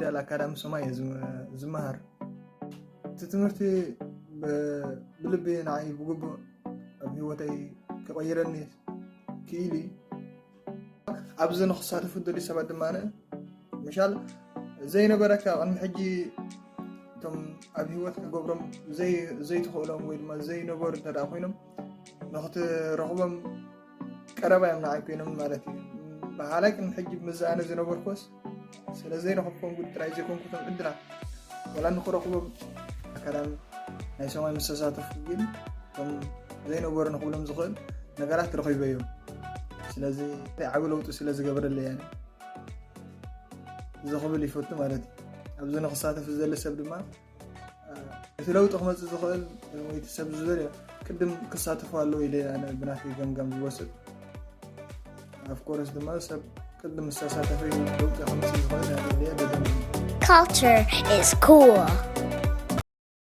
ፊደል አካዳሚ ሰማይ ዝመሃር ትምህርቲ ብልቤ ንዓይ ብግቡእ ኣብ ህይወተይ ከቀይረኒ ክኢሊ ኣብዚ ንክሳተፉ ደልዩ ሰባት ድማ ምሻል ዘይነበረካ ቅድሚ ሕጂ እቶም ኣብ ህይወት ክገብሮም ዘይትኽእሎም ወይ ድማ ዘይነበሩ እንተደኣ ኮይኖም ንኽትረኽቦም ቀረባ እዮም ንዓይ ኮይኖም ማለት እዩ ብሓላይ ቅድሚ ሕጂ ምዝኣነ ዝነበርኮስ ስለዘይረኸብኩም ጉዳይ ዘይኮንኩቶም ዕድላት ወላ ንክረኽቦም ኣካዳሚ ናይ ሰማይ ምስ ተሳተፉ ግን እቶም ዘይነበሩ ንኽብሎም ዝኽእል ነገራት ረኺበ እዮም ስለዚ ዓብ ለውጢ ስለዝገበረለይ ያኒ ዝኽብል ይፈቱ ማለት እዩ ኣብዚ ንክሳተፍ ዝደሊ ሰብ ድማ እቲ ለውጢ ክመፅእ ዝኽእል ወይ እቲ ሰብ ዝደልዮ ቅድም ክሳተፉ ኣለዎ ኢለ ኣነ ብናተይ ገምጋም ዝወስድ ኣፍኮርስ ድማ ሰብ ቅድም ዝተሳተፈ ለውጢ ክመፅእ ዝኽእል Culture is cool.